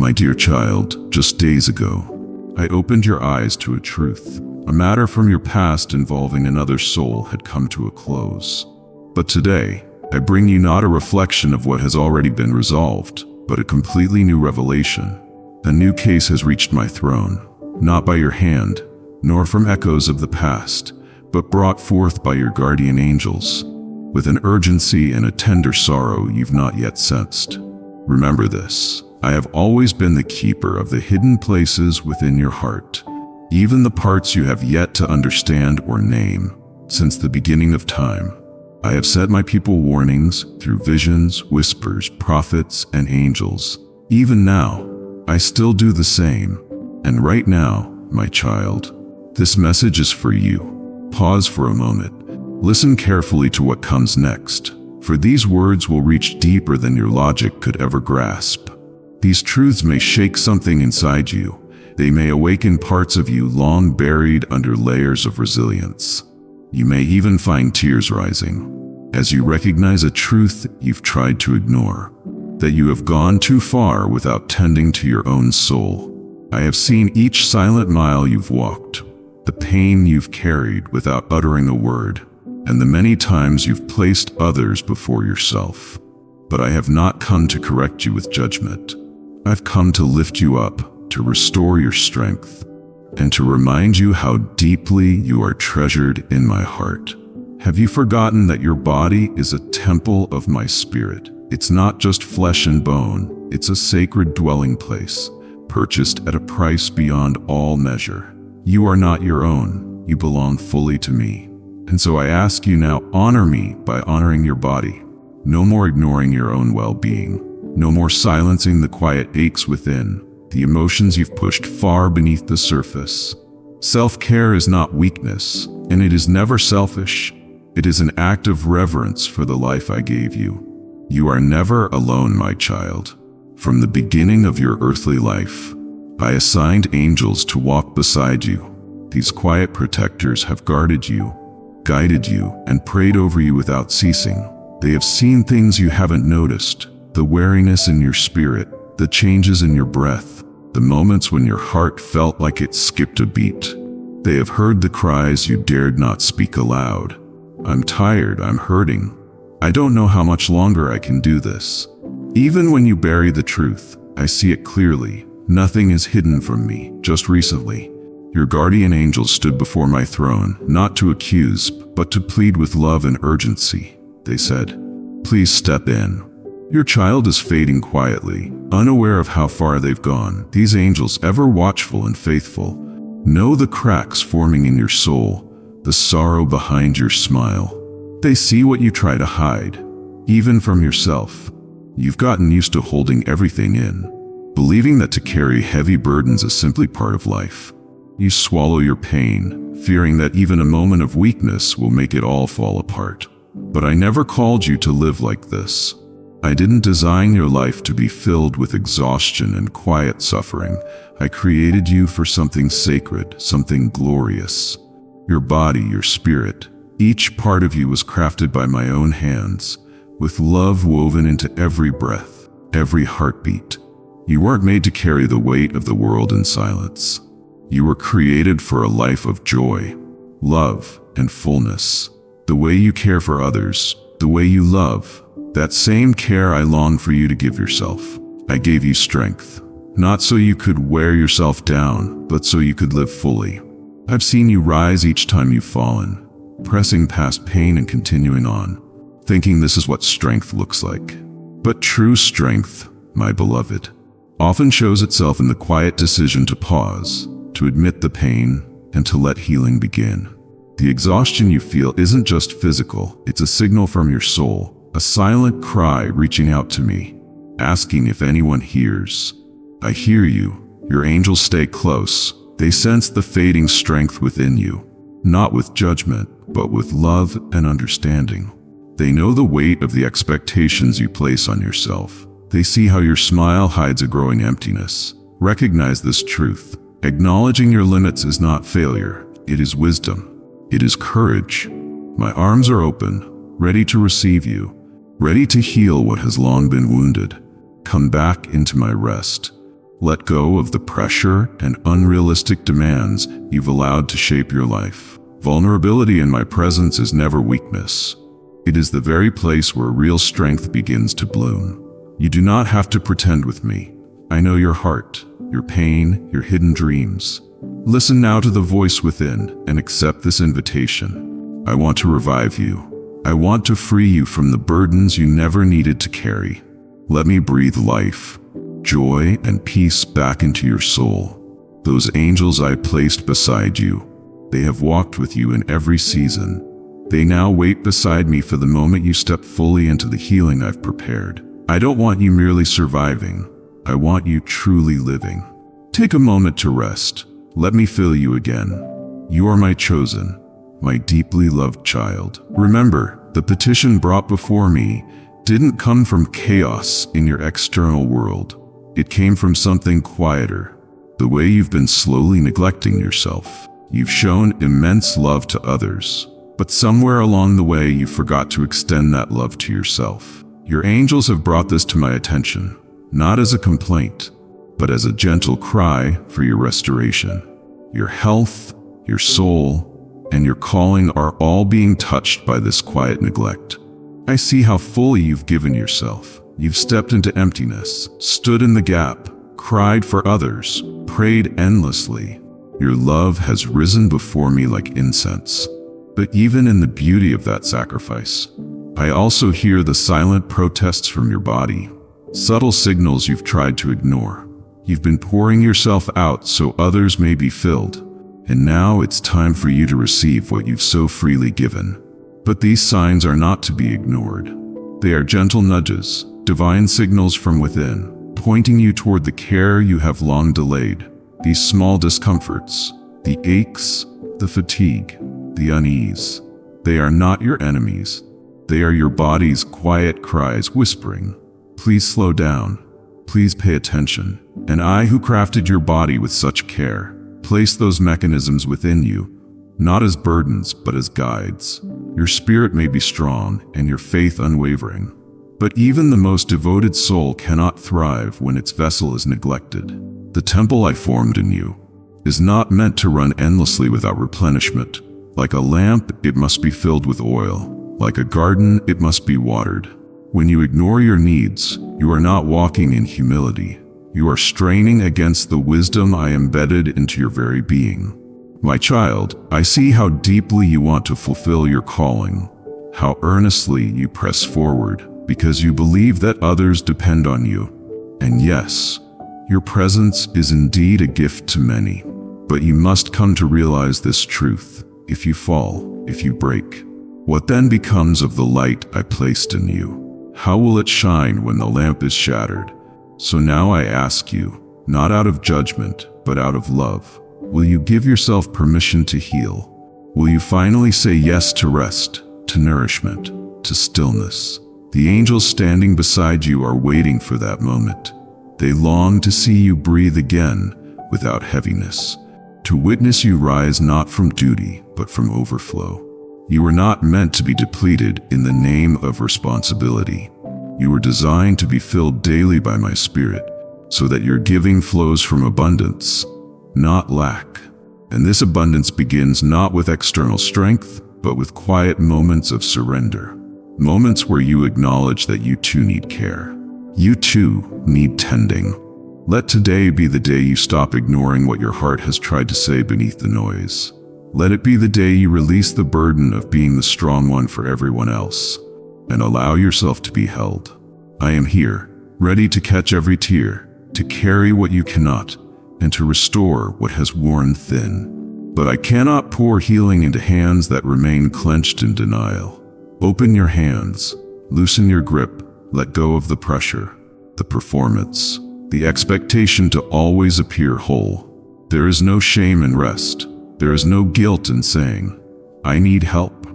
My dear child, just days ago, I opened your eyes to a truth. A matter from your past involving another soul had come to a close. But today, I bring you not a reflection of what has already been resolved, but a completely new revelation. A new case has reached my throne, not by your hand, nor from echoes of the past, but brought forth by your guardian angels, with an urgency and a tender sorrow you've not yet sensed. Remember this, I have always been the keeper of the hidden places within your heart, even the parts you have yet to understand or name. Since the beginning of time, I have sent my people warnings through visions, whispers, prophets, and angels. Even now, I still do the same. And right now, my child, this message is for you. Pause for a moment. Listen carefully to what comes next, for these words will reach deeper than your logic could ever grasp. These truths may shake something inside you. They may awaken parts of you long buried under layers of resilience. You may even find tears rising as you recognize a truth you've tried to ignore, that you have gone too far without tending to your own soul. I have seen each silent mile you've walked, the pain you've carried without uttering a word, and the many times you've placed others before yourself. But I have not come to correct you with judgment. I've come to lift you up, to restore your strength, and to remind you how deeply you are treasured in my heart. Have you forgotten that your body is a temple of my spirit? It's not just flesh and bone, it's a sacred dwelling place, purchased at a price beyond all measure. You are not your own, you belong fully to me. And so I ask you now, honor me by honoring your body. No more ignoring your own well-being. No more silencing the quiet aches within, the emotions you've pushed far beneath the surface. Self-care is not weakness, and it is never selfish. It is an act of reverence for the life I gave you. You are never alone, my child. From the beginning of your earthly life, I assigned angels to walk beside you. These quiet protectors have guarded you, guided you, and prayed over you without ceasing. They have seen things you haven't noticed, the wariness in your spirit, the changes in your breath, the moments when your heart felt like it skipped a beat. They have heard the cries you dared not speak aloud. I'm tired, I'm hurting. I don't know how much longer I can do this. Even when you bury the truth, I see it clearly. Nothing is hidden from me. Just recently, your guardian angels stood before my throne, not to accuse, but to plead with love and urgency. They said, "Please step in." Your child is fading quietly, unaware of how far they've gone. These angels, ever watchful and faithful, know the cracks forming in your soul, the sorrow behind your smile. They see what you try to hide, even from yourself. You've gotten used to holding everything in, believing that to carry heavy burdens is simply part of life. You swallow your pain, fearing that even a moment of weakness will make it all fall apart. But I never called you to live like this. I didn't design your life to be filled with exhaustion and quiet suffering. I created you for something sacred, something glorious. Your body, your spirit, each part of you was crafted by my own hands, with love woven into every breath, every heartbeat. You weren't made to carry the weight of the world in silence. You were created for a life of joy, love, and fullness. The way you care for others, the way you love, that same care I long for you to give yourself. I gave you strength, not so you could wear yourself down, but so you could live fully. I've seen you rise each time you've fallen, pressing past pain and continuing on, thinking this is what strength looks like. But true strength, my beloved, often shows itself in the quiet decision to pause, to admit the pain, and to let healing begin. The exhaustion you feel isn't just physical, it's a signal from your soul, a silent cry reaching out to me, asking if anyone hears. I hear you. Your angels stay close. They sense the fading strength within you, not with judgment, but with love and understanding. They know the weight of the expectations you place on yourself. They see how your smile hides a growing emptiness. Recognize this truth. Acknowledging your limits is not failure. It is wisdom. It is courage. My arms are open, ready to receive you, ready to heal what has long been wounded. Come back into my rest. Let go of the pressure and unrealistic demands you've allowed to shape your life. Vulnerability in my presence is never weakness. It is the very place where real strength begins to bloom. You do not have to pretend with me. I know your heart, your pain, your hidden dreams. Listen now to the voice within and accept this invitation. I want to revive you. I want to free you from the burdens you never needed to carry. Let me breathe life, joy, and peace back into your soul. Those angels I placed beside you, they have walked with you in every season. They now wait beside me for the moment you step fully into the healing I've prepared. I don't want you merely surviving. I want you truly living. Take a moment to rest. Let me fill you again. You are my chosen, my deeply loved child. Remember, the petition brought before me didn't come from chaos in your external world. It came from something quieter, the way you've been slowly neglecting yourself. You've shown immense love to others, but somewhere along the way you forgot to extend that love to yourself. Your angels have brought this to my attention, not as a complaint, but as a gentle cry for your restoration. Your health, your soul, and your calling are all being touched by this quiet neglect. I see how fully you've given yourself. You've stepped into emptiness, stood in the gap, cried for others, prayed endlessly. Your love has risen before me like incense. But even in the beauty of that sacrifice, I also hear the silent protests from your body, subtle signals you've tried to ignore. You've been pouring yourself out so others may be filled, and now it's time for you to receive what you've so freely given. But these signs are not to be ignored. They are gentle nudges, divine signals from within, pointing you toward the care you have long delayed. These small discomforts, the aches, the fatigue, the unease, they are not your enemies. They are your body's quiet cries whispering, "Please slow down. Please pay attention." And I, who crafted your body with such care, place those mechanisms within you, not as burdens, but as guides. Your spirit may be strong and your faith unwavering, but even the most devoted soul cannot thrive when its vessel is neglected. The temple I formed in you is not meant to run endlessly without replenishment. Like a lamp, it must be filled with oil. Like a garden, it must be watered. When you ignore your needs, you are not walking in humility. You are straining against the wisdom I embedded into your very being. My child, I see how deeply you want to fulfill your calling, how earnestly you press forward because you believe that others depend on you. And yes, your presence is indeed a gift to many, but you must come to realize this truth. If you fall, if you break, what then becomes of the light I placed in you? How will it shine when the lamp is shattered? So now I ask you, not out of judgment, but out of love, will you give yourself permission to heal? Will you finally say yes to rest, to nourishment, to stillness? The angels standing beside you are waiting for that moment. They long to see you breathe again without heaviness, to witness you rise not from duty, but from overflow. You were not meant to be depleted in the name of responsibility. You were designed to be filled daily by my Spirit, so that your giving flows from abundance, not lack. And this abundance begins not with external strength, but with quiet moments of surrender. Moments where you acknowledge that you too need care. You too need tending. Let today be the day you stop ignoring what your heart has tried to say beneath the noise. Let it be the day you release the burden of being the strong one for everyone else, and allow yourself to be held. I am here, ready to catch every tear, to carry what you cannot, and to restore what has worn thin. But I cannot pour healing into hands that remain clenched in denial. Open your hands, loosen your grip, let go of the pressure, the performance, the expectation to always appear whole. There is no shame in rest. There is no guilt in saying, "I need help."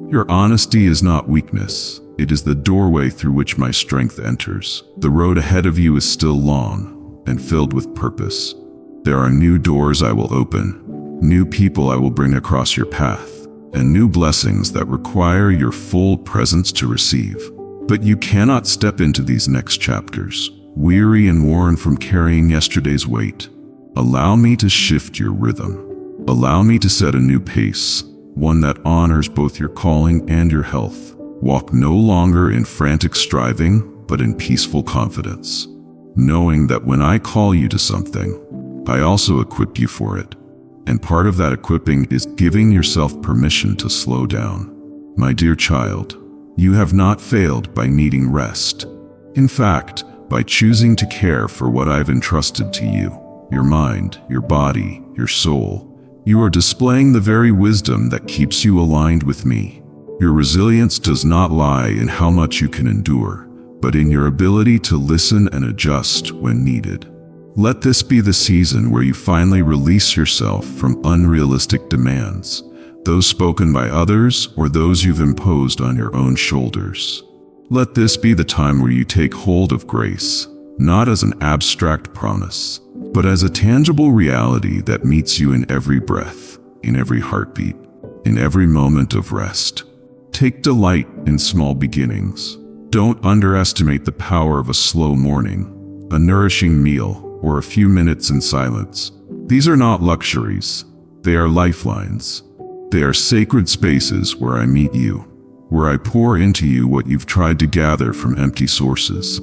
Your honesty is not weakness. It is the doorway through which my strength enters. The road ahead of you is still long and filled with purpose. There are new doors I will open, new people I will bring across your path, and new blessings that require your full presence to receive. But you cannot step into these next chapters weary and worn from carrying yesterday's weight. Allow me to shift your rhythm. Allow me to set a new pace, one that honors both your calling and your health. Walk no longer in frantic striving, but in peaceful confidence, knowing that when I call you to something, I also equip you for it. And part of that equipping is giving yourself permission to slow down. My dear child, you have not failed by needing rest. In fact, by choosing to care for what I've entrusted to you, your mind, your body, your soul, you are displaying the very wisdom that keeps you aligned with me. Your resilience does not lie in how much you can endure, but in your ability to listen and adjust when needed. Let this be the season where you finally release yourself from unrealistic demands, those spoken by others or those you've imposed on your own shoulders. Let this be the time where you take hold of grace, not as an abstract promise, but as a tangible reality that meets you in every breath, in every heartbeat, in every moment of rest. Take delight in small beginnings. Don't underestimate the power of a slow morning, a nourishing meal, or a few minutes in silence. These are not luxuries. They are lifelines. They are sacred spaces where I meet you, where I pour into you what you've tried to gather from empty sources.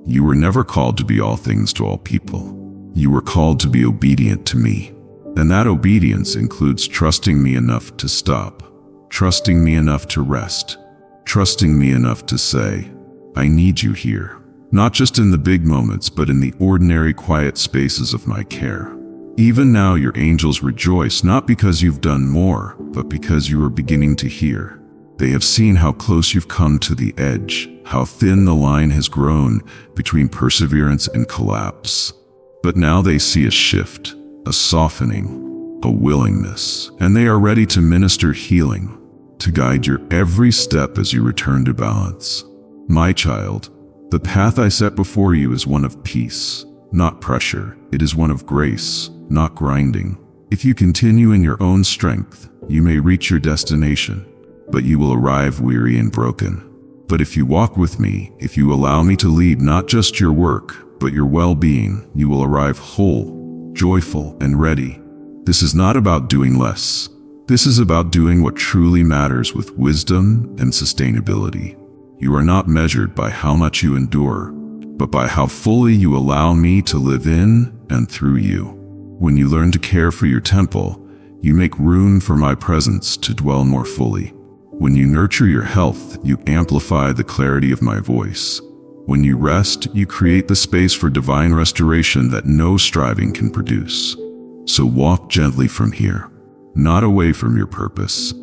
You were never called to be all things to all people. You were called to be obedient to me. And that obedience includes trusting me enough to stop, trusting me enough to rest, trusting me enough to say, I need you here. Not just in the big moments, but in the ordinary quiet spaces of my care. Even now your angels rejoice, not because you've done more, but because you are beginning to hear. They have seen how close you've come to the edge, how thin the line has grown between perseverance and collapse. But now they see a shift, a softening, a willingness, and they are ready to minister healing, to guide your every step as you return to balance. My child, the path I set before you is one of peace, not pressure. It is one of grace, not grinding. If you continue in your own strength, you may reach your destination, but you will arrive weary and broken. But if you walk with me, if you allow me to lead not just your work, but your well-being, you will arrive whole, joyful, and ready. This is not about doing less. This is about doing what truly matters with wisdom and sustainability. You are not measured by how much you endure, but by how fully you allow me to live in and through you. When you learn to care for your temple, you make room for my presence to dwell more fully. When you nurture your health, you amplify the clarity of my voice. When you rest, you create the space for divine restoration that no striving can produce. So walk gently from here, not away from your purpose,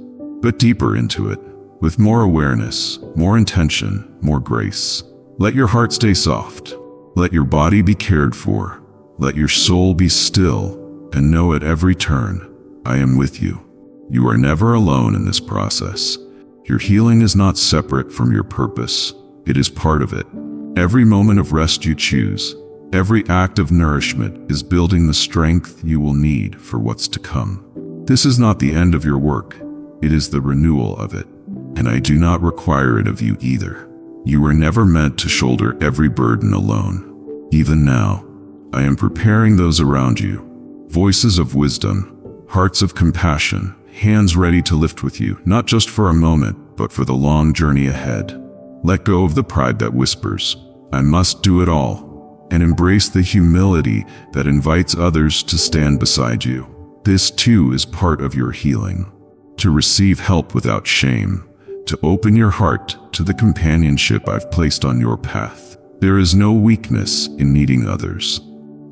but deeper into it, with more awareness, more intention, more grace. Let your heart stay soft. Let your body be cared for. Let your soul be still, and know at every turn, I am with you. You are never alone in this process. Your healing is not separate from your purpose. It is part of it. Every moment of rest you choose, every act of nourishment is building the strength you will need for what's to come. This is not the end of your work. It is the renewal of it. And I do not require it of you either. You were never meant to shoulder every burden alone. Even now, I am preparing those around you, voices of wisdom, hearts of compassion, hands ready to lift with you, not just for a moment, but for the long journey ahead. Let go of the pride that whispers, I must do it all, and embrace the humility that invites others to stand beside you. This too is part of your healing. To receive help without shame, to open your heart to the companionship I've placed on your path. There is no weakness in needing others.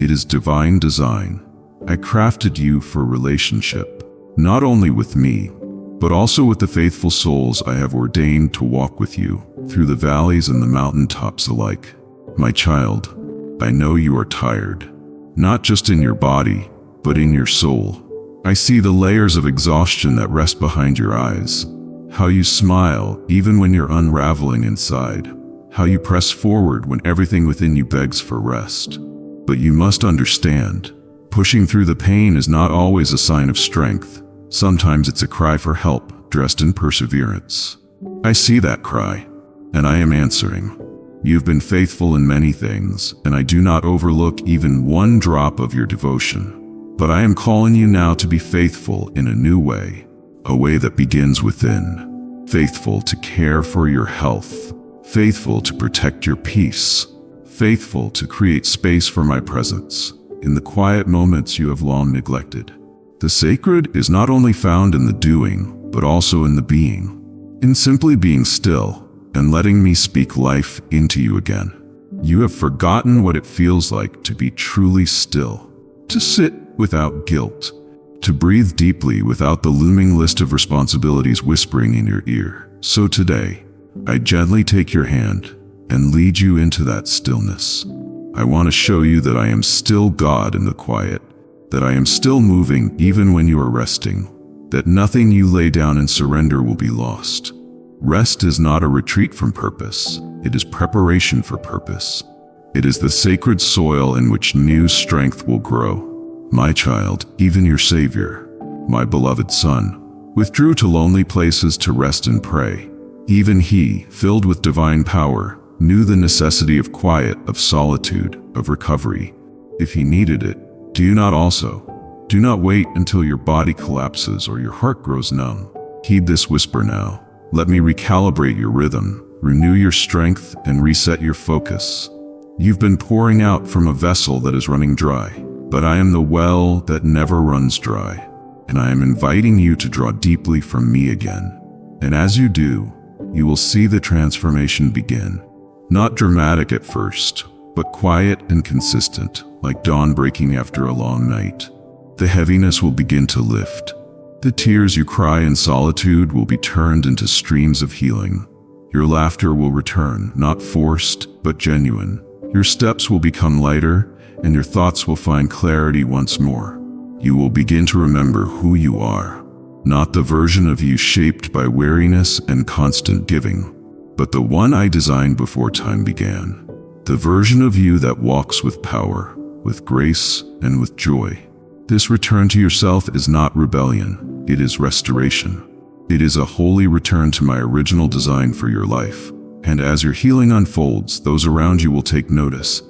It is divine design. I crafted you for relationship, not only with me, but also with the faithful souls I have ordained to walk with you through the valleys and the mountaintops alike. My child, I know you are tired, not just in your body, but in your soul. I see the layers of exhaustion that rest behind your eyes, how you smile even when you're unraveling inside, how you press forward when everything within you begs for rest. But you must understand, pushing through the pain is not always a sign of strength. Sometimes it's a cry for help, dressed in perseverance. I see that cry, and I am answering. You've been faithful in many things, and I do not overlook even one drop of your devotion. But I am calling you now to be faithful in a new way, a way that begins within. Faithful to care for your health, faithful to protect your peace, faithful to create space for my presence in the quiet moments you have long neglected. The sacred is not only found in the doing, but also in the being, in simply being still and letting me speak life into you again. You have forgotten what it feels like to be truly still, to sit without guilt, to breathe deeply without the looming list of responsibilities whispering in your ear. So today, I gently take your hand and lead you into that stillness. I want to show you that I am still God in the quiet, that I am still moving even when you are resting, that nothing you lay down in surrender will be lost. Rest is not a retreat from purpose, it is preparation for purpose. It is the sacred soil in which new strength will grow. My child, even your Savior, my beloved Son, withdrew to lonely places to rest and pray. Even he, filled with divine power, knew the necessity of quiet, of solitude, of recovery. If he needed it, do you not also? Do not wait until your body collapses or your heart grows numb. Heed this whisper now. Let me recalibrate your rhythm, renew your strength, and reset your focus. You've been pouring out from a vessel that is running dry, but I am the well that never runs dry, and I am inviting you to draw deeply from me again. And as you do, you will see the transformation begin. Not dramatic at first, but quiet and consistent, like dawn breaking after a long night. The heaviness will begin to lift. The tears you cry in solitude will be turned into streams of healing. Your laughter will return, not forced, but genuine. Your steps will become lighter, and your thoughts will find clarity once more. You will begin to remember who you are, not the version of you shaped by weariness and constant giving, but the one I designed before time began. The version of you that walks with power, with grace, and with joy. This return to yourself is not rebellion, it is restoration. It is a holy return to my original design for your life. And as your healing unfolds, those around you will take notice,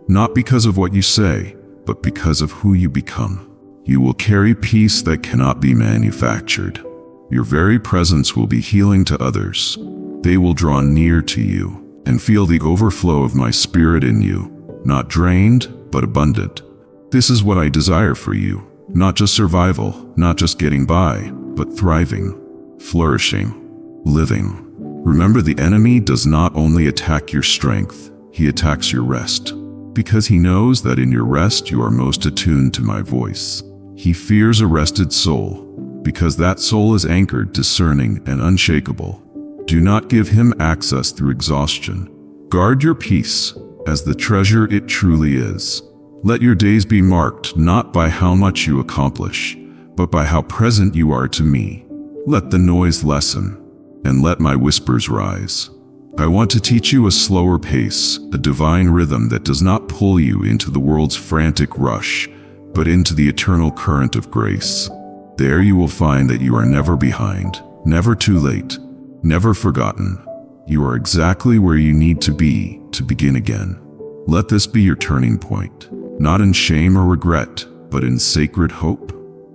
not because of what you say, but because of who you become. You will carry peace that cannot be manufactured. Your very presence will be healing to others. They will draw near to you and feel the overflow of my spirit in you, not drained, but abundant. This is what I desire for you, not just survival, not just getting by, but thriving, flourishing, living. Remember, the enemy does not only attack your strength, he attacks your rest, because he knows that in your rest you are most attuned to my voice. He fears a rested soul, because that soul is anchored, discerning, and unshakable. Do not give him access through exhaustion. Guard your peace as the treasure it truly is. Let your days be marked not by how much you accomplish, but by how present you are to me. Let the noise lessen, and let my whispers rise. I want to teach you a slower pace, a divine rhythm that does not pull you into the world's frantic rush, but into the eternal current of grace. There you will find that you are never behind, never too late, never forgotten. You are exactly where you need to be to begin again. Let this be your turning point, not in shame or regret, but in sacred hope.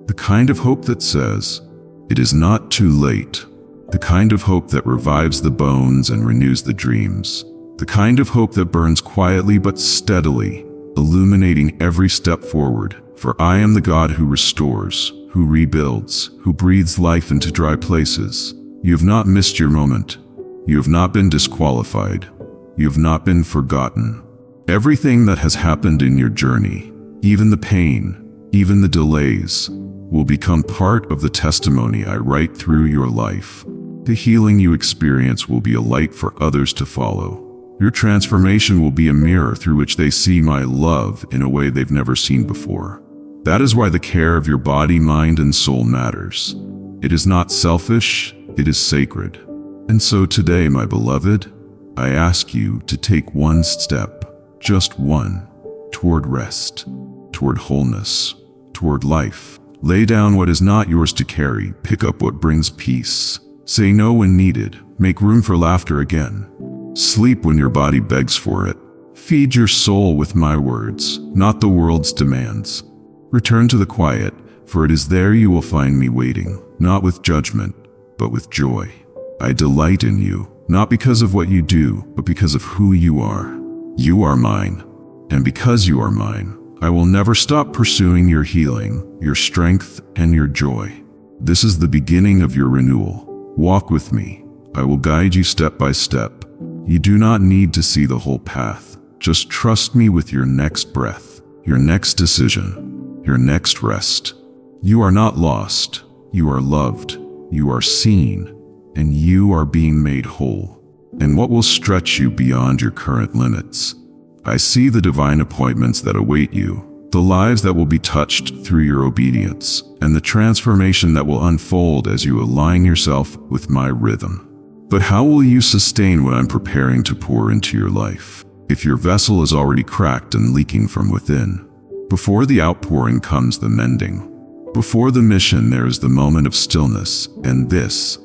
The kind of hope that says, it is not too late. The kind of hope that revives the bones and renews the dreams. The kind of hope that burns quietly but steadily, illuminating every step forward. For I am the God who restores, who rebuilds, who breathes life into dry places. You have not missed your moment. You have not been disqualified. You have not been forgotten. Everything that has happened in your journey, even the pain, even the delays, will become part of the testimony I write through your life. The healing you experience will be a light for others to follow. Your transformation will be a mirror through which they see my love in a way they've never seen before. That is why the care of your body, mind, and soul matters. It is not selfish, it is sacred. And so today, my beloved, I ask you to take one step, just one, toward rest, toward wholeness, toward life. Lay down what is not yours to carry, pick up what brings peace. Say no when needed, make room for laughter again. Sleep when your body begs for it. Feed your soul with my words, not the world's demands. Return to the quiet, for it is there you will find me waiting, not with judgment, but with joy. I delight in you, not because of what you do, but because of who you are. You are mine, and because you are mine, I will never stop pursuing your healing, your strength, and your joy. This is the beginning of your renewal. Walk with me. I will guide you step by step. You do not need to see the whole path. Just trust me with your next breath, your next decision, your next rest. You are not lost. You are loved. You are seen, and you are being made whole. And what will stretch you beyond your current limits? I see the divine appointments that await you, the lives that will be touched through your obedience, and the transformation that will unfold as you align yourself with my rhythm. But how will you sustain what I'm preparing to pour into your life, if your vessel is already cracked and leaking from within? Before the outpouring comes the mending. Before the mission there is the moment of stillness, and this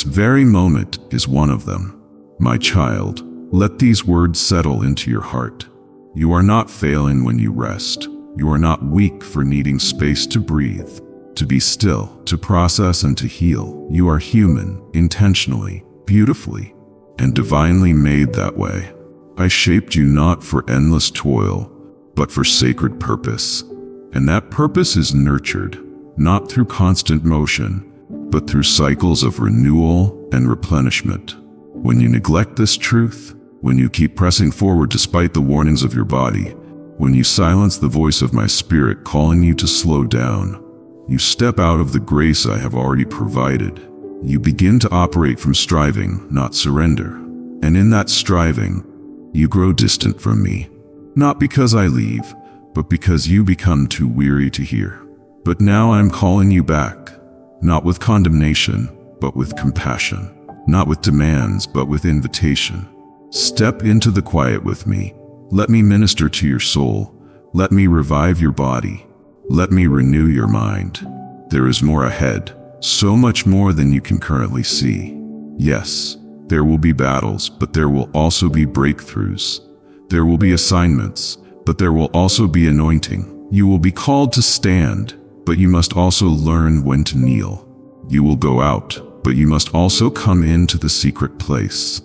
very moment is one of them. My child, let these words settle into your heart. You are not failing when you rest. You are not weak for needing space to breathe, to be still, to process and to heal. You are human, intentionally, beautifully, and divinely made that way. I shaped you not for endless toil, but for sacred purpose. And that purpose is nurtured, not through constant motion, but through cycles of renewal and replenishment. When you neglect this truth, when you keep pressing forward despite the warnings of your body, when you silence the voice of my spirit calling you to slow down, you step out of the grace I have already provided. You begin to operate from striving, not surrender. And in that striving, you grow distant from me. Not because I leave, but because you become too weary to hear. But now I'm calling you back, not with condemnation, but with compassion. Not with demands, but with invitation. Step into the quiet with me. Let me minister to your soul. Let me revive your body. Let me renew your mind. There is more ahead, so much more than you can currently see. Yes, there will be battles, but there will also be breakthroughs. There will be assignments, but there will also be anointing. You will be called to stand, but you must also learn when to kneel. You will go out, but you must also come into the secret place,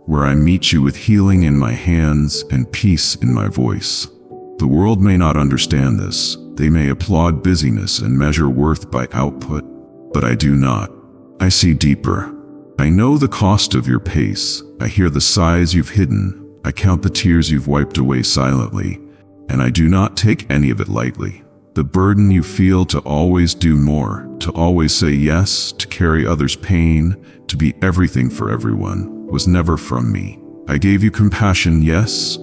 where I meet you with healing in my hands and peace in my voice. The world may not understand this. They may applaud busyness and measure worth by output, but I do not. I see deeper. I know the cost of your pace. I hear the sighs you've hidden. I count the tears you've wiped away silently, and I do not take any of it lightly. The burden you feel to always do more, to always say yes, to carry others' pain, to be everything for everyone, was never from me. I gave you compassion, yes,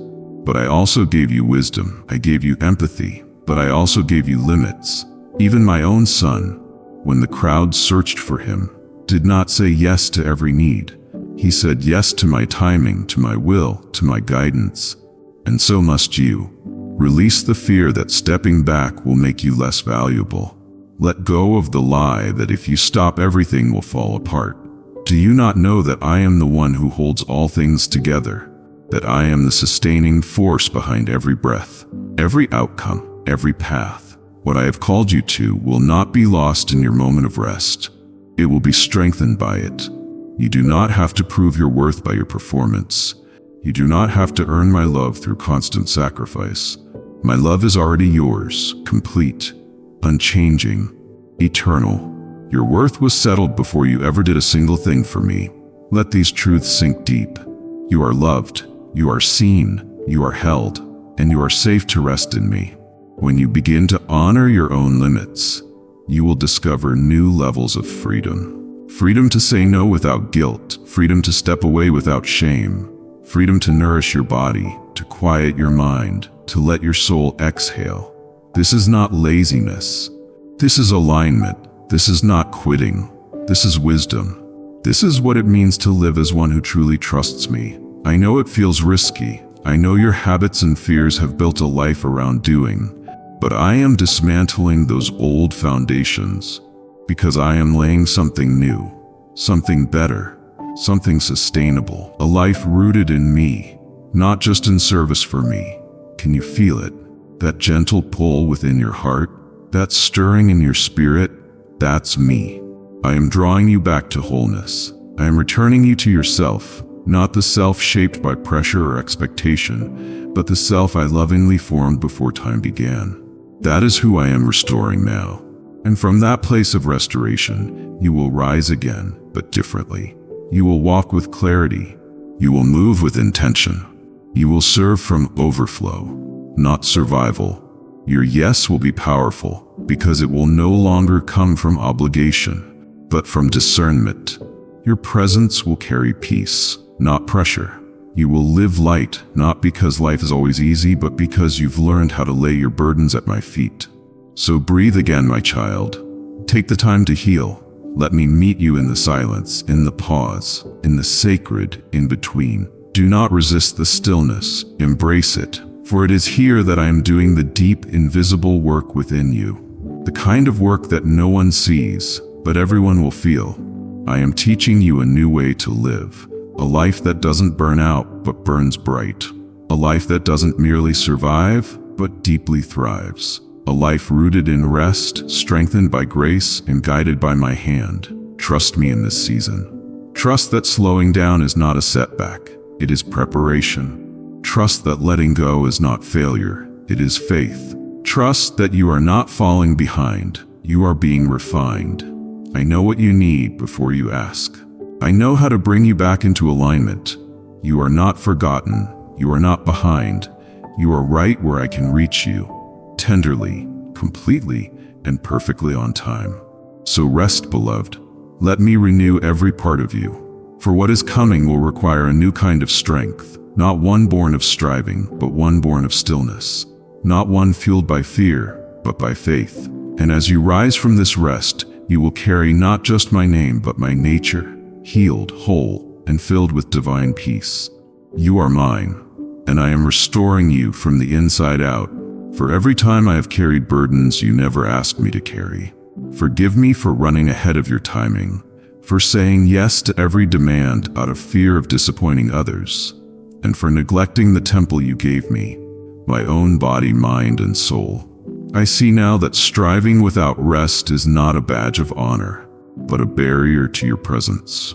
but I also gave you wisdom. I gave you empathy, but I also gave you limits. Even my own son, when the crowd searched for him, did not say yes to every need. He said yes to my timing, to my will, to my guidance. And so must you. Release the fear that stepping back will make you less valuable. Let go of the lie that if you stop, everything will fall apart. Do you not know that I am the one who holds all things together? That I am the sustaining force behind every breath, every outcome, every path. What I have called you to will not be lost in your moment of rest. It will be strengthened by it. You do not have to prove your worth by your performance. You do not have to earn my love through constant sacrifice. My love is already yours, complete, unchanging, eternal. Your worth was settled before you ever did a single thing for me. Let these truths sink deep. You are loved, you are seen, you are held, and you are safe to rest in me. When you begin to honor your own limits, you will discover new levels of freedom. Freedom to say no without guilt, freedom to step away without shame, freedom to nourish your body, to quiet your mind, to let your soul exhale. This is not laziness. This is alignment. This is not quitting. This is wisdom. This is what it means to live as one who truly trusts me. I know it feels risky. I know your habits and fears have built a life around doing, but I am dismantling those old foundations because I am laying something new, something better, something sustainable, a life rooted in me, not just in service for me. Can you feel it? That gentle pull within your heart? That stirring in your spirit? That's me. I am drawing you back to wholeness. I am returning you to yourself, not the self shaped by pressure or expectation, but the self I lovingly formed before time began. That is who I am restoring now. And from that place of restoration, you will rise again, but differently. You will walk with clarity. You will move with intention. You will serve from overflow, not survival. Your yes will be powerful because it will no longer come from obligation, but from discernment. Your presence will carry peace, not pressure. You will live light, not because life is always easy, but because you've learned how to lay your burdens at my feet. So breathe again, my child. Take the time to heal. Let me meet you in the silence, in the pause, in the sacred in between. Do not resist the stillness. Embrace it, for it is here that I am doing the deep, invisible work within you. The kind of work that no one sees, but everyone will feel. I am teaching you a new way to live. A life that doesn't burn out, but burns bright. A life that doesn't merely survive, but deeply thrives. A life rooted in rest, strengthened by grace, and guided by my hand. Trust me in this season. Trust that slowing down is not a setback. It is preparation. Trust that letting go is not failure. It is faith. Trust that you are not falling behind. You are being refined. I know what you need before you ask. I know how to bring you back into alignment. You are not forgotten. You are not behind. You are right where I can reach you, tenderly, completely, and perfectly on time. So rest, beloved. Let me renew every part of you. For what is coming will require a new kind of strength, not one born of striving, but one born of stillness. Not one fueled by fear, but by faith. And as you rise from this rest, you will carry not just my name, but my nature, healed, whole, and filled with divine peace. You are mine, and I am restoring you from the inside out. For every time I have carried burdens you never asked me to carry. Forgive me for running ahead of your timing, for saying yes to every demand out of fear of disappointing others, and for neglecting the temple you gave me, my own body, mind, and soul. I see now that striving without rest is not a badge of honor, but a barrier to your presence.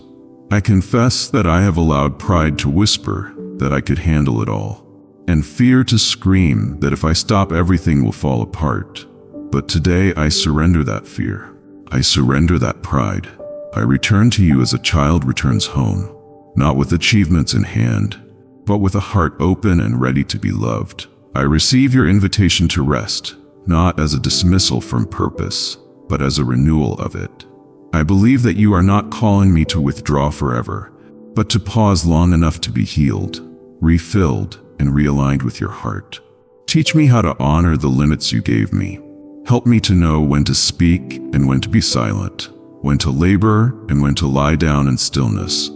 I confess that I have allowed pride to whisper that I could handle it all, and fear to scream that if I stop everything will fall apart. But today I surrender that fear. I surrender that pride. I return to you as a child returns home, not with achievements in hand, but with a heart open and ready to be loved. I receive your invitation to rest, not as a dismissal from purpose, but as a renewal of it. I believe that you are not calling me to withdraw forever, but to pause long enough to be healed, refilled, and realigned with your heart. Teach me how to honor the limits you gave me. Help me to know when to speak and when to be silent, when to labor and when to lie down in stillness.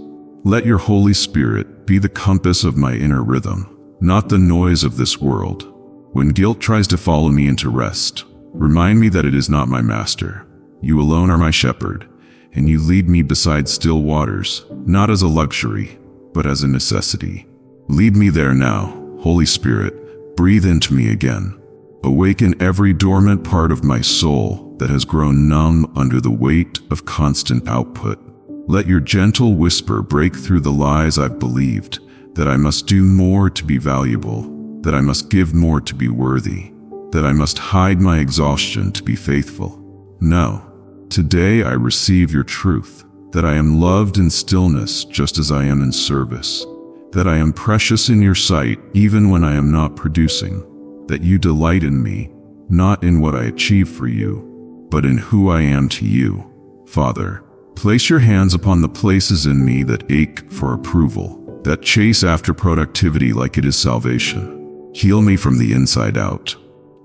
Let your Holy Spirit be the compass of my inner rhythm, not the noise of this world. When guilt tries to follow me into rest, remind me that it is not my master. You alone are my shepherd, and you lead me beside still waters, not as a luxury, but as a necessity. Lead me there now, Holy Spirit. Breathe into me again. Awaken every dormant part of my soul that has grown numb under the weight of constant output. Let your gentle whisper break through the lies I've believed, that I must do more to be valuable, that I must give more to be worthy, that I must hide my exhaustion to be faithful. No. Today I receive your truth, that I am loved in stillness just as I am in service, that I am precious in your sight even when I am not producing, that you delight in me, not in what I achieve for you, but in who I am to you. Father, place your hands upon the places in me that ache for approval, that chase after productivity like it is salvation. Heal me from the inside out.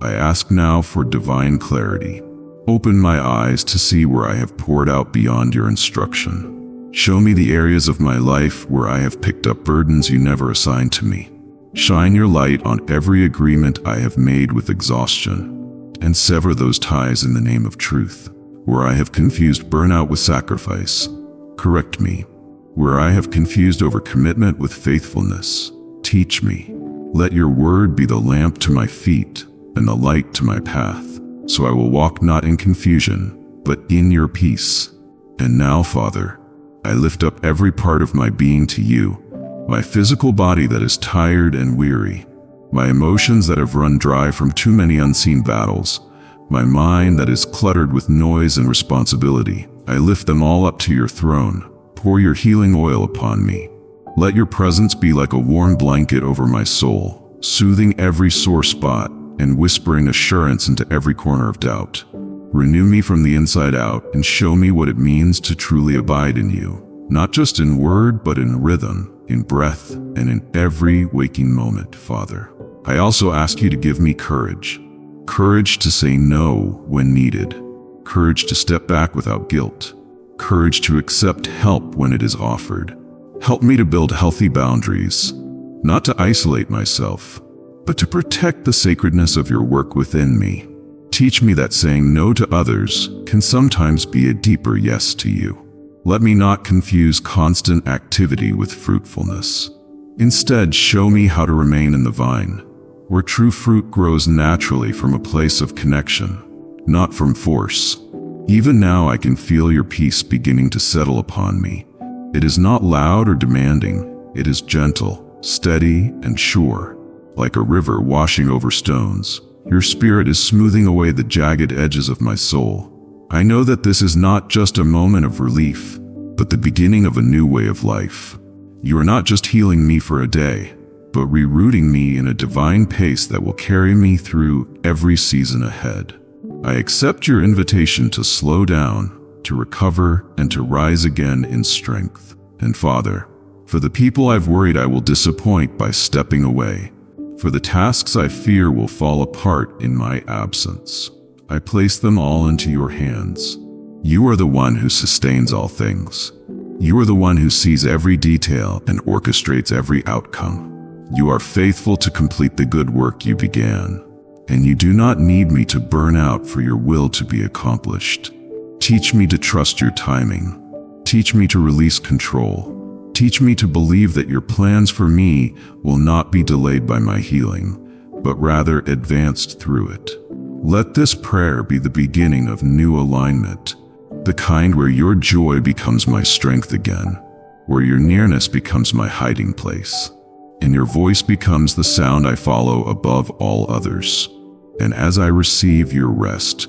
I ask now for divine clarity. Open my eyes to see where I have poured out beyond your instruction. Show me the areas of my life where I have picked up burdens you never assigned to me. Shine your light on every agreement I have made with exhaustion, and sever those ties in the name of truth. Where I have confused burnout with sacrifice, correct me. Where I have confused overcommitment with faithfulness, teach me. Let your word be the lamp to my feet and the light to my path, so I will walk not in confusion, but in your peace. And now, Father, I lift up every part of my being to you, my physical body that is tired and weary, my emotions that have run dry from too many unseen battles, my mind that is cluttered with noise and responsibility. I lift them all up to your throne. Pour your healing oil upon me. Let your presence be like a warm blanket over my soul, soothing every sore spot and whispering assurance into every corner of doubt. Renew me from the inside out and show me what it means to truly abide in you, not just in word, but in rhythm, in breath, and in every waking moment, Father. I also ask you to give me courage. Courage to say no when needed. Courage to step back without guilt. Courage to accept help when it is offered. Help me to build healthy boundaries, not to isolate myself, but to protect the sacredness of your work within me. Teach me that saying no to others can sometimes be a deeper yes to you. Let me not confuse constant activity with fruitfulness. Instead, show me how to remain in the vine, where true fruit grows naturally from a place of connection, not from force. Even now I can feel your peace beginning to settle upon me. It is not loud or demanding. It is gentle, steady, and sure. Like a river washing over stones, your spirit is smoothing away the jagged edges of my soul. I know that this is not just a moment of relief, but the beginning of a new way of life. You are not just healing me for a day, but rerouting me in a divine pace that will carry me through every season ahead. I accept your invitation to slow down, to recover, and to rise again in strength. And Father, for the people I've worried I will disappoint by stepping away, for the tasks I fear will fall apart in my absence, I place them all into your hands. You are the one who sustains all things. You are the one who sees every detail and orchestrates every outcome. You are faithful to complete the good work you began, and you do not need me to burn out for your will to be accomplished. Teach me to trust your timing. Teach me to release control. Teach me to believe that your plans for me will not be delayed by my healing, but rather advanced through it. Let this prayer be the beginning of new alignment, the kind where your joy becomes my strength again, where your nearness becomes my hiding place, and your voice becomes the sound I follow above all others. And as I receive your rest,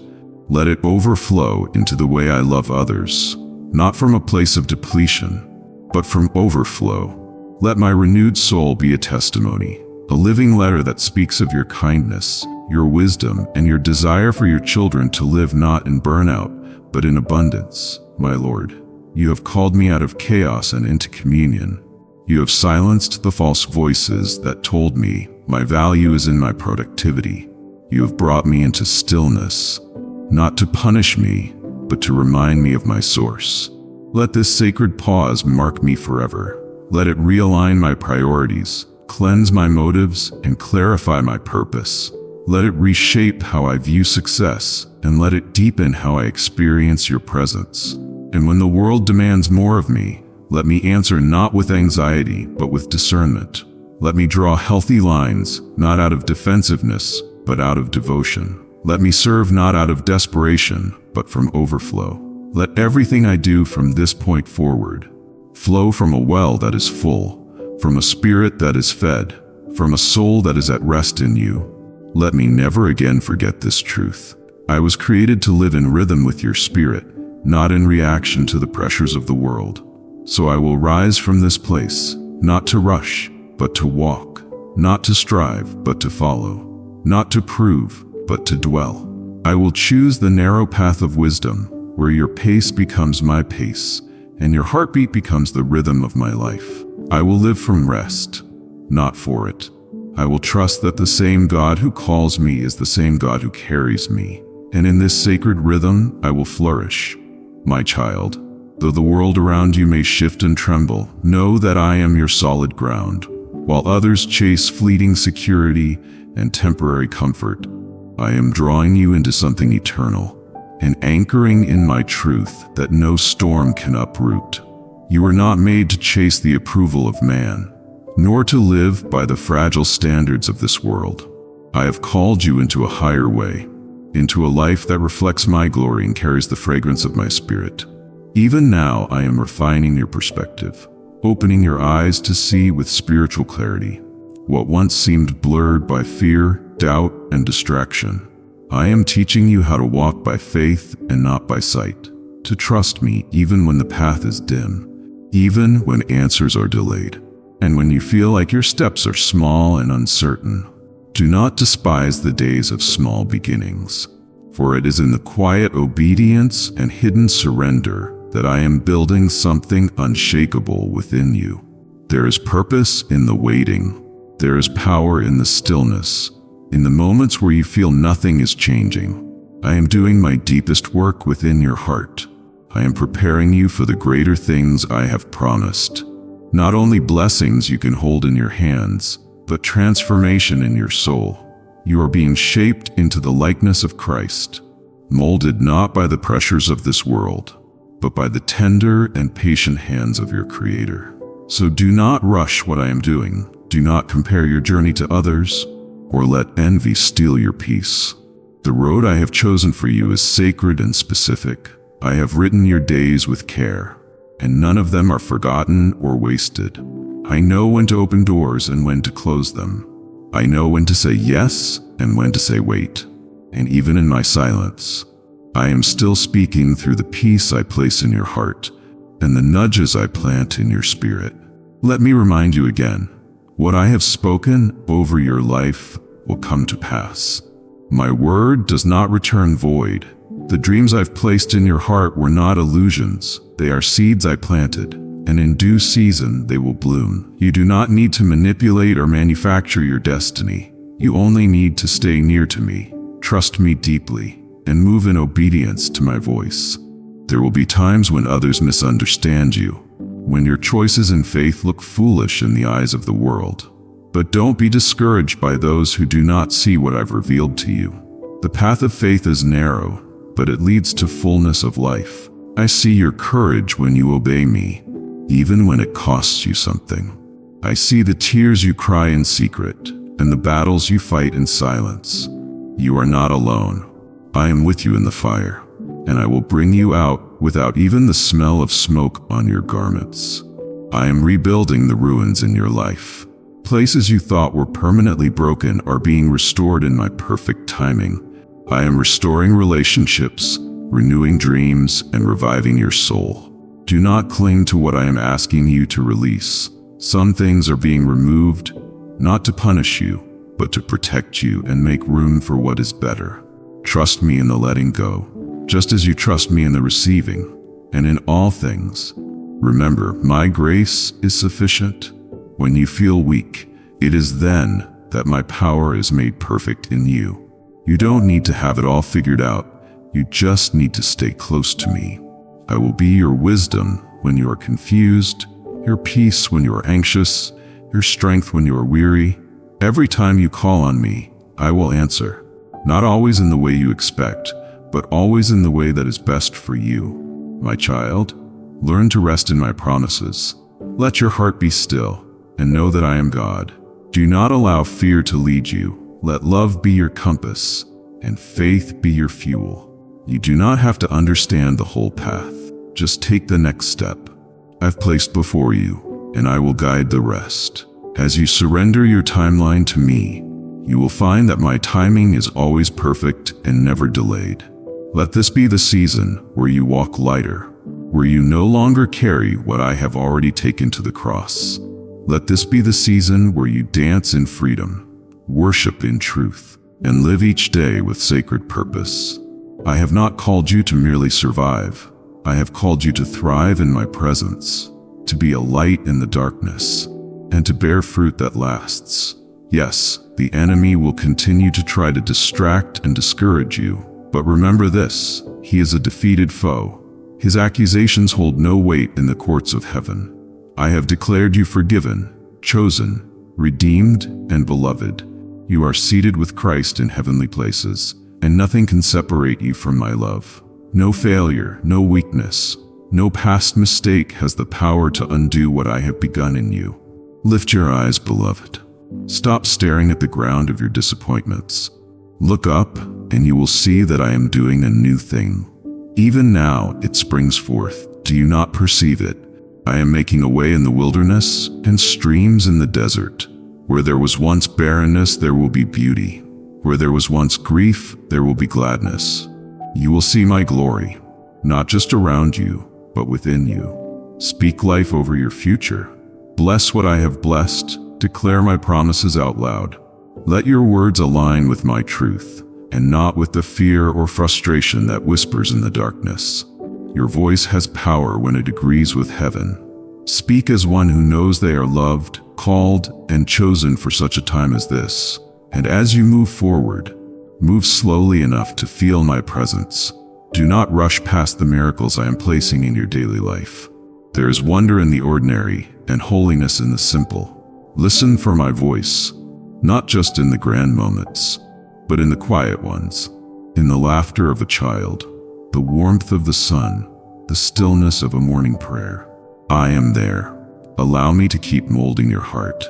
let it overflow into the way I love others, not from a place of depletion, but from overflow. Let my renewed soul be a testimony, a living letter that speaks of your kindness, your wisdom, and your desire for your children to live not in burnout, but in abundance. My Lord, you have called me out of chaos and into communion. You have silenced the false voices that told me my value is in my productivity. You have brought me into stillness, not to punish me, but to remind me of my source. Let this sacred pause mark me forever. Let it realign my priorities, cleanse my motives, and clarify my purpose. Let it reshape how I view success, and let it deepen how I experience your presence. And when the world demands more of me, let me answer not with anxiety, but with discernment. Let me draw healthy lines, not out of defensiveness, but out of devotion. Let me serve not out of desperation, but from overflow. Let everything I do from this point forward flow from a well that is full, from a spirit that is fed, from a soul that is at rest in you. Let me never again forget this truth. I was created to live in rhythm with your spirit, not in reaction to the pressures of the world. So I will rise from this place, not to rush, but to walk, not to strive, but to follow, not to prove, but to dwell. I will choose the narrow path of wisdom, where your pace becomes my pace, and your heartbeat becomes the rhythm of my life. I will live from rest, not for it. I will trust that the same God who calls me is the same God who carries me, and in this sacred rhythm I will flourish. My child, though the world around you may shift and tremble, know that I am your solid ground. While others chase fleeting security and temporary comfort, I am drawing you into something eternal, and anchoring in my truth that no storm can uproot. You are not made to chase the approval of man, nor to live by the fragile standards of this world. I have called you into a higher way, into a life that reflects my glory and carries the fragrance of my spirit. Even now, I am refining your perspective, opening your eyes to see with spiritual clarity what once seemed blurred by fear, doubt, and distraction. I am teaching you how to walk by faith and not by sight, to trust me even when the path is dim, even when answers are delayed, and when you feel like your steps are small and uncertain. Do not despise the days of small beginnings, for it is in the quiet obedience and hidden surrender that I am building something unshakable within you. There is purpose in the waiting. There is power in the stillness. In the moments where you feel nothing is changing, I am doing my deepest work within your heart. I am preparing you for the greater things I have promised. Not only blessings you can hold in your hands, but transformation in your soul. You are being shaped into the likeness of Christ, molded not by the pressures of this world, but by the tender and patient hands of your Creator. So do not rush what I am doing. Do not compare your journey to others, or let envy steal your peace. The road I have chosen for you is sacred and specific. I have written your days with care, and none of them are forgotten or wasted. I know when to open doors and when to close them. I know when to say yes and when to say wait. And even in my silence, I am still speaking through the peace I place in your heart and the nudges I plant in your spirit. Let me remind you again, what I have spoken over your life will come to pass. My word does not return void. The dreams I've placed in your heart were not illusions. They are seeds I planted, and in due season they will bloom. You do not need to manipulate or manufacture your destiny. You only need to stay near to me, trust me deeply, and move in obedience to my voice. There will be times when others misunderstand you, when your choices in faith look foolish in the eyes of the world. But don't be discouraged by those who do not see what I've revealed to you. The path of faith is narrow, but it leads to fullness of life. I see your courage when you obey me, even when it costs you something. I see the tears you cry in secret and the battles you fight in silence. You are not alone. I am with you in the fire, and I will bring you out without even the smell of smoke on your garments. I am rebuilding the ruins in your life. Places you thought were permanently broken are being restored in my perfect timing. I am restoring relationships, renewing dreams, and reviving your soul. Do not cling to what I am asking you to release. Some things are being removed, not to punish you, but to protect you and make room for what is better. Trust me in the letting go, just as you trust me in the receiving. And in all things, remember, my grace is sufficient. When you feel weak, it is then that my power is made perfect in you. You don't need to have it all figured out. You just need to stay close to me. I will be your wisdom when you are confused, your peace when you are anxious, your strength when you are weary. Every time you call on me, I will answer. Not always in the way you expect, but always in the way that is best for you. My child, learn to rest in my promises. Let your heart be still, and know that I am God. Do not allow fear to lead you. Let love be your compass, and faith be your fuel. You do not have to understand the whole path. Just take the next step I've placed before you, and I will guide the rest. As you surrender your timeline to me, you will find that my timing is always perfect and never delayed. Let this be the season where you walk lighter, where you no longer carry what I have already taken to the cross. Let this be the season where you dance in freedom, worship in truth, and live each day with sacred purpose. I have not called you to merely survive. I have called you to thrive in my presence, to be a light in the darkness, and to bear fruit that lasts. Yes, the enemy will continue to try to distract and discourage you, but remember this: he is a defeated foe. His accusations hold no weight in the courts of heaven. I have declared you forgiven, chosen, redeemed, and beloved. You are seated with Christ in heavenly places, and nothing can separate you from my love. No failure, no weakness, No past mistake has the power to undo what I have begun in you. Lift your eyes, beloved. Stop staring at the ground of your disappointments. Look up, and you will see that I am doing a new thing. Even now it springs forth. Do you not perceive it? I am making a way in the wilderness and streams in the desert. Where there was once barrenness, there will be beauty. Where there was once grief, there will be gladness. You will see my glory, not just around you, but within you. Speak life over your future. Bless what I have blessed. Declare my promises out loud. Let your words align with my truth, and not with the fear or frustration that whispers in the darkness. Your voice has power when it agrees with heaven. Speak as one who knows they are loved, called, and chosen for such a time as this. And as you move forward, move slowly enough to feel my presence. Do not rush past the miracles I am placing in your daily life. There is wonder in the ordinary and holiness in the simple. Listen for my voice, not just in the grand moments, but in the quiet ones, in the laughter of a child, the warmth of the sun, the stillness of a morning prayer. I am there. Allow me to keep molding your heart.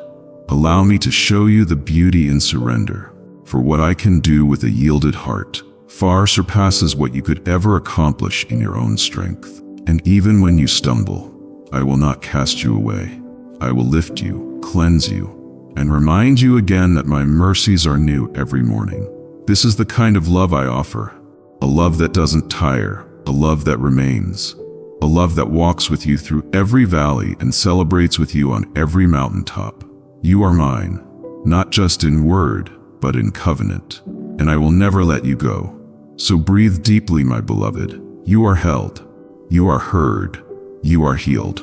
Allow me to show you the beauty in surrender. For what I can do with a yielded heart far surpasses what you could ever accomplish in your own strength. And even when you stumble, I will not cast you away. I will lift you, cleanse you, and remind you again that my mercies are new every morning. This is the kind of love I offer, a love that doesn't tire, a love that remains, a love that walks with you through every valley and celebrates with you on every mountaintop. You are mine, not just in word, but in covenant, and I will never let you go. So breathe deeply, my beloved. You are held, you are heard, you are healed.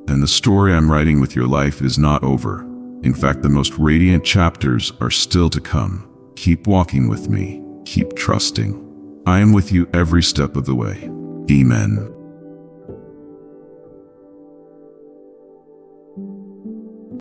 And the story I'm writing with your life is not over. In fact, the most radiant chapters are still to come. Keep walking with me. Keep trusting. I am with you every step of the way. Amen.